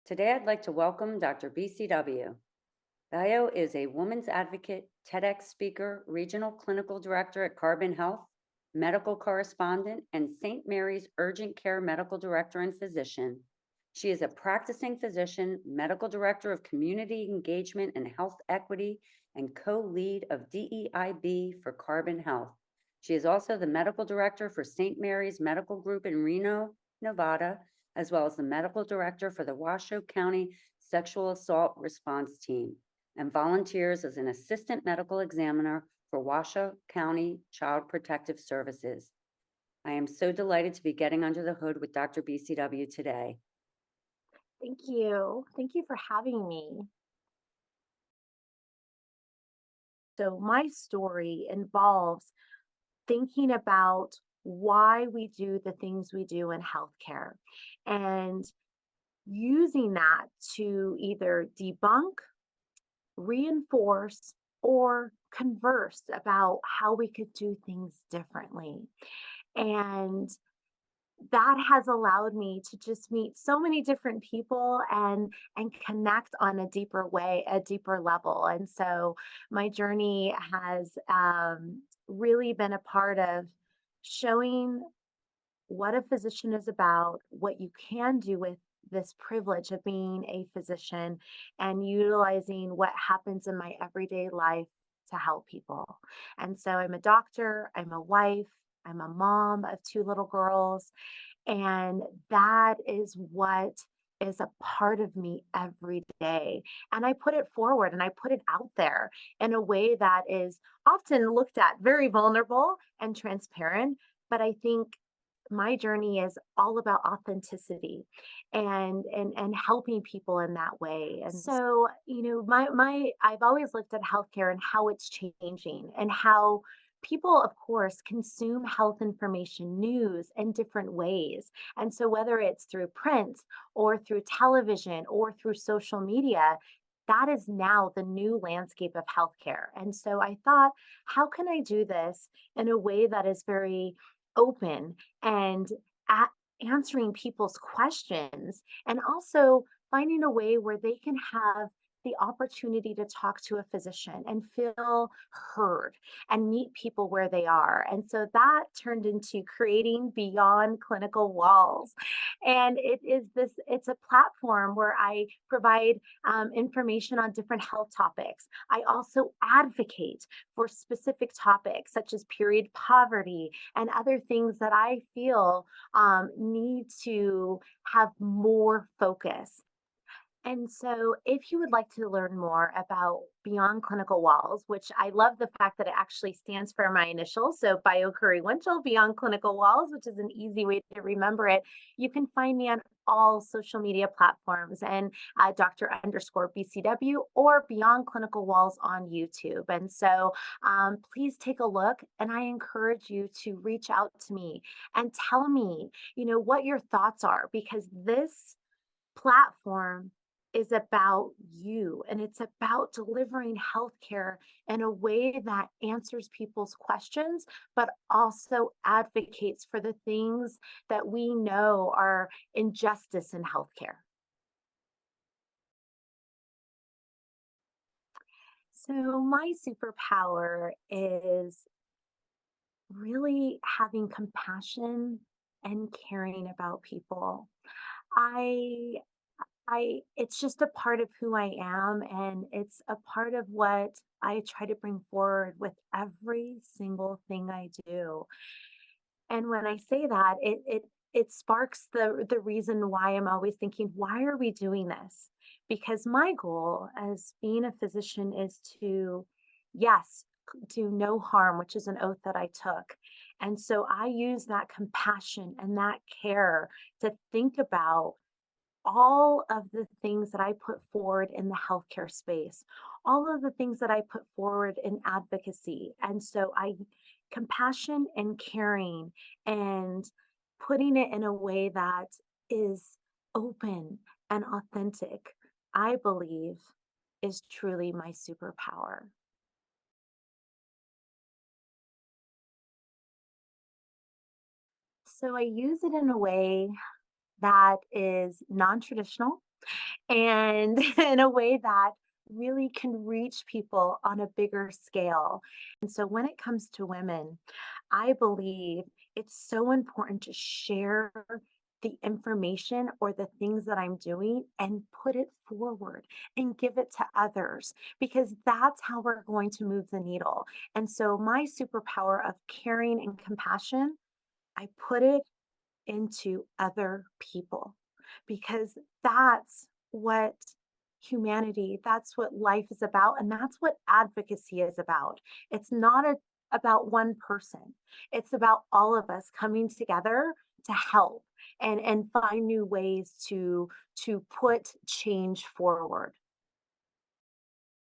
Today, I'd like to welcome Dr. BCW. Bayo is a woman's advocate, TEDx speaker, regional clinical director at Carbon Health, medical correspondent, and St. Mary's Urgent Care medical director and physician. She is a practicing physician, medical director of community engagement and health equity, and co lead of DEIB for Carbon Health. She is also the medical director for St. Mary's Medical Group in Reno, Nevada, as well as the medical director for the Washoe County Sexual Assault Response Team, and volunteers as an assistant medical examiner for Washoe County Child Protective Services. I am so delighted to be getting under the hood with Dr. BCW today. Thank you. Thank you for having me. So, my story involves thinking about why we do the things we do in healthcare and using that to either debunk, reinforce, or converse about how we could do things differently. And that has allowed me to just meet so many different people and connect on a deeper way, a deeper level. And so my journey has really been a part of showing what a physician is about, what you can do with this privilege of being a physician, and utilizing what happens in my everyday life to help people. And so I'm a doctor, I'm a wife, I'm a mom of two little girls, and that is what is a part of me every day. And I put it forward and I put it out there in a way that is often looked at very vulnerable and transparent. But I think my journey is all about authenticity and helping people in that way. And so, my I've always looked at healthcare and how it's changing and how people, of course, consume health information news in different ways. And so whether it's through print or through television or through social media, that is now the new landscape of healthcare. And so I thought, how can I do this in a way that is very open and at answering people's questions and also finding a way where they can have the opportunity to talk to a physician and feel heard and meet people where they are. And so that turned into creating Beyond Clinical Walls. And it's a platform where I provide information on different health topics. I also advocate for specific topics such as period poverty and other things that I feel need to have more focus. And so, if you would like to learn more about Beyond Clinical Walls, which I love the fact that it actually stands for my initials, so Bayo Winchell, Beyond Clinical Walls, which is an easy way to remember it, you can find me on all social media platforms and Dr. underscore BCW or Beyond Clinical Walls on YouTube. And so, please take a look, and I encourage you to reach out to me and tell me, what your thoughts are, because this platform is about you and it's about delivering healthcare in a way that answers people's questions, but also advocates for the things that we know are injustice in healthcare. So, my superpower is really having compassion and caring about people. I it's just a part of who I am, and it's a part of what I try to bring forward with every single thing I do. And when I say that, it sparks the reason why I'm always thinking, why are we doing this? Because my goal as being a physician is to, yes, do no harm, which is an oath that I took. And so I use that compassion and that care to think about all of the things that I put forward in the healthcare space, all of the things that I put forward in advocacy. And so compassion and caring and putting it in a way that is open and authentic, I believe is truly my superpower. So I use it in a way that is non traditional. and in a way that really can reach people on a bigger scale. And so when it comes to women, I believe it's so important to share the information or the things that I'm doing and put it forward and give it to others because that's how we're going to move the needle. And so my superpower of caring and compassion, I put it into other people because that's what humanity, that's what life is about, and that's what advocacy is about. It's not about one person. It's about all of us coming together to help and find new ways to put change forward.